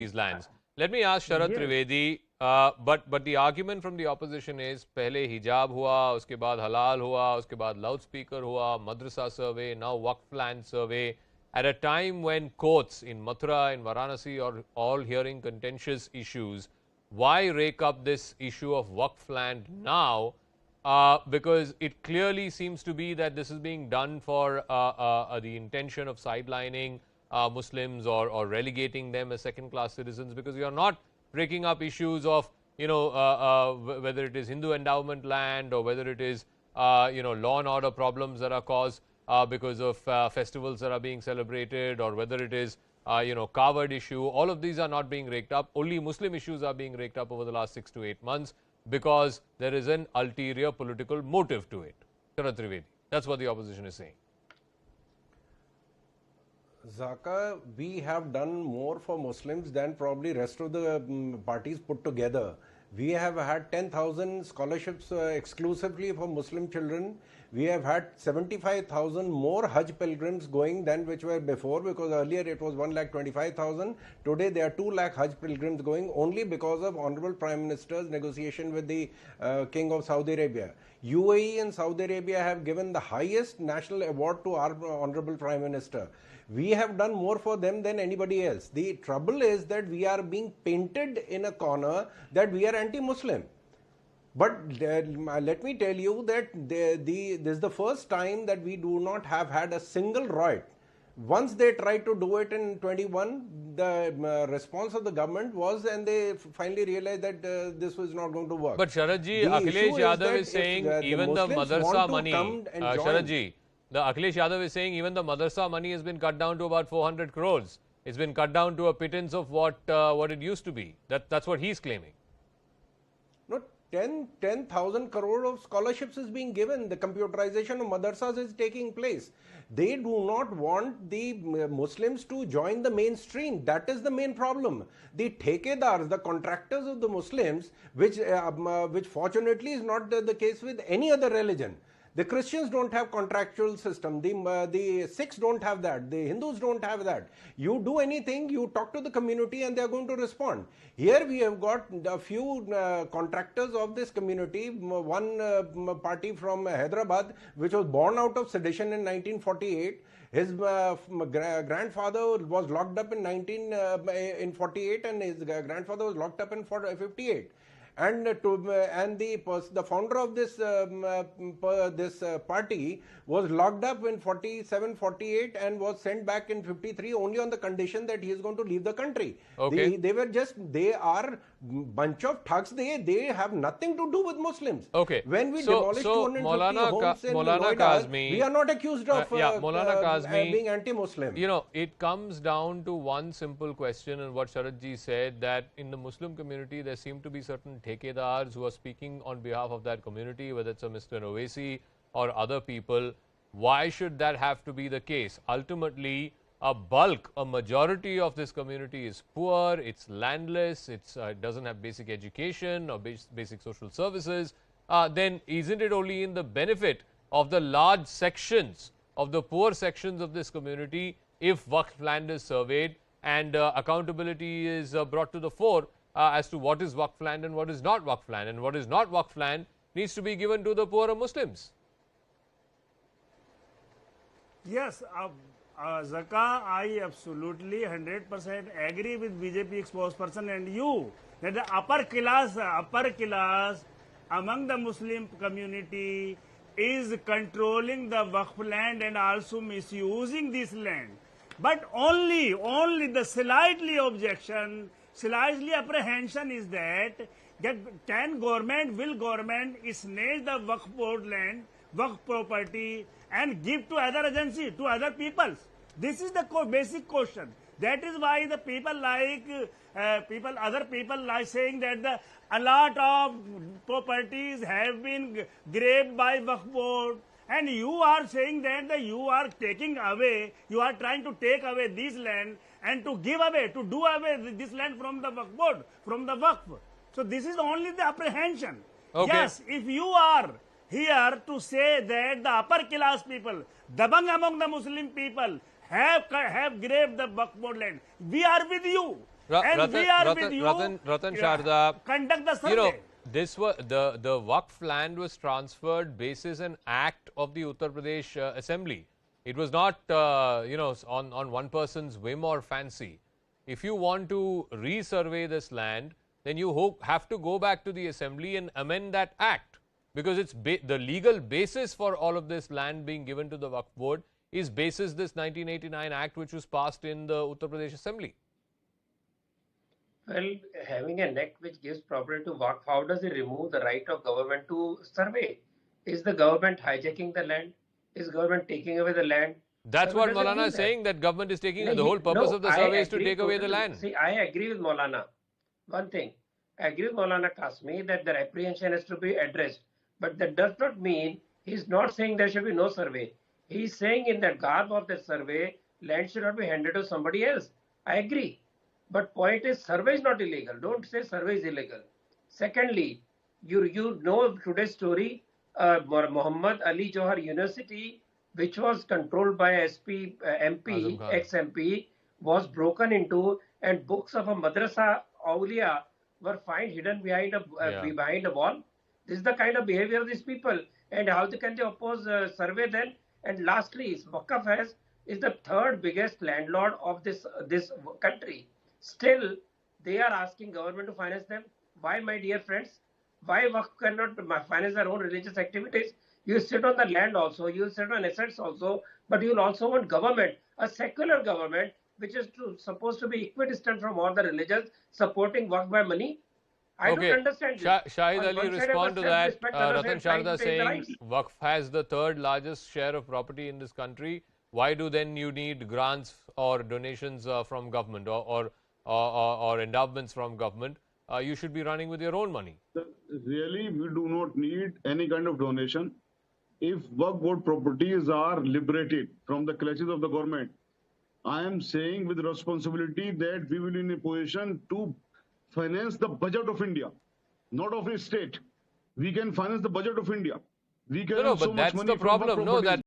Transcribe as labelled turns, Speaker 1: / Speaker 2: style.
Speaker 1: these lands. Let me ask Sharat
Speaker 2: Yes.
Speaker 1: Trivedi, but the argument from the opposition is पहले hijab हुआ, उसके बाद halal हुआ, उसके बाद loudspeaker हुआ, madrasa survey, now Waqf land survey. At a time when courts in Mathura, in Varanasi are all hearing contentious issues, why rake up this issue of Waqf land now? Because it clearly seems to be that this is being done for the intention of sidelining Muslims or relegating them as second-class citizens, because you are not breaking up issues of, whether it is Hindu endowment land or whether it is, law and order problems that are caused because of festivals that are being celebrated, or whether it is, Kawad issue. All of these are not being raked up. Only Muslim issues are being raked up over the last 6 to 8 months because there is an ulterior political motive to it. Sharat Trivedi, that's what the opposition is saying.
Speaker 3: Zakka, we have done more for Muslims than probably rest of the parties put together. We have had 10,000 scholarships exclusively for Muslim children. We have had 75,000 more Hajj pilgrims going than which were before, because earlier it was 1,25,000. Today there are 2 lakh Hajj pilgrims going, only because of Honorable Prime Minister's negotiation with the King of Saudi Arabia. UAE and Saudi Arabia have given the highest national award to our Honorable Prime Minister. We have done more for them than anybody else. The trouble is that we are being painted in a corner that we are anti-Muslim. But let me tell you that this is the first time that we do not have had a single riot. Once they tried to do it in 21, the response of the government was, and they finally realized that this was not going to work.
Speaker 1: But Sharatji, Akhilesh Yadav is saying even the madrasa money, Sharatji, the Akhilesh Yadav is saying even the madrasa money has been cut down to about 400 crores. It's been cut down to a pittance of what it used to be. That's what he's claiming.
Speaker 3: No, 10,000 crore of scholarships is being given. The computerization of madrasas is taking place. They do not want the Muslims to join the mainstream. That is the main problem. The thekedars, the contractors of the Muslims, which fortunately is not the case with any other religion. The Christians don't have contractual system. The Sikhs don't have that. The Hindus don't have that. You do anything, you talk to the community and they are going to respond. Here we have got a few contractors of this community. One party from Hyderabad, which was born out of sedition in 1948. His grandfather was locked up in 48, and his grandfather was locked up in 58. And the founder of this party was locked up in 47, 48 and was sent back in 53 only on the condition that he is going to leave the country.
Speaker 1: Okay.
Speaker 3: They are bunch of thugs. They have nothing to do with Muslims.
Speaker 1: Okay.
Speaker 3: When we demolish 250 homes in Noida, we are not accused of being anti-Muslim.
Speaker 1: It comes down to one simple question, and what Sharatji said, that in the Muslim community there seem to be certain thekedars who are speaking on behalf of that community, whether it's a Mr. Owaisi or other people. Why should that have to be the case? Ultimately, a majority of this community is poor, it's landless, it doesn't have basic education or basic social services. Then isn't it only in the benefit of the large sections, of the poor sections of this community, if Waqf land is surveyed and accountability is brought to the fore as to what is Waqf land and what is not Waqf land, and what is not Waqf land needs to be given to the poorer Muslims?
Speaker 2: Yes, Zakka, I absolutely 100% agree with BJP spokesperson and you that the upper class among the Muslim community is controlling the Waqf land and also misusing this land. But only the slightly apprehension is that will government snatch the Waqf board land, Waqf property and give to other agency, to other peoples? This is the basic question. That is why the other people like saying that a lot of properties have been grabbed by Waqf board, and you are saying that you are trying to take away this land and to do away this land from the Waqf board, from the Waqf. So this is only the apprehension.
Speaker 1: Okay.
Speaker 2: Yes, if you are here to say that the upper class people, dabang among the Muslim people, have grabbed the Waqf board land, we are with you. and we are with you.
Speaker 1: Ratan Sarda,
Speaker 2: Conduct the survey.
Speaker 1: you know, this was the Waqf land was transferred basis an act of the Uttar Pradesh Assembly. It was not, on one person's whim or fancy. If you want to resurvey this land, then you have to go back to the Assembly and amend that act, because it's the legal basis for all of this land being given to the Waqf board is basis this 1989 act which was passed in the Uttar Pradesh Assembly.
Speaker 4: Well, having an act which gives property to Waqf, how does it remove the right of government to survey? Is the government hijacking the land? Is government taking away the land?
Speaker 1: That's what Maulana is saying, that government is taking, the whole purpose of the survey is to take away the land.
Speaker 4: See, I agree with Maulana. One thing, I agree with Maulana Kasmi that the apprehension has to be addressed. But that does not mean, he's not saying there should be no survey. He's saying in the garb of the survey, land should not be handed to somebody else. I agree. But point is, survey is not illegal. Don't say survey is illegal. Secondly, you know today's story, Muhammad Ali Johar University, which was controlled by MP, ex-MP, was broken into, and books of a madrasa awliya were found hidden behind a wall. This is the kind of behavior of these people. And how can they oppose survey then? And lastly, Waqf is the third biggest landlord of this country. Still, they are asking government to finance them. Why, my dear friends? Why Waqf cannot finance their own religious activities? You sit on the land also, you sit on assets also, but you will also want government, a secular government, which is supposed to be equidistant from all the religions, supporting Waqf by money. I don't understand this.
Speaker 1: Shahid Ali, respond to that. Ratan Sarda saying Waqf has the third largest share of property in this country. Why do then you need grants or donations from government or endowments from government? You should be running with your own money.
Speaker 5: Really, we do not need any kind of donation. If Waqf board properties are liberated from the clutches of the government, I am saying with responsibility that we will be in a position to finance the budget of India, not of a state. We can finance the budget of India. We can
Speaker 1: But that's the problem. No, that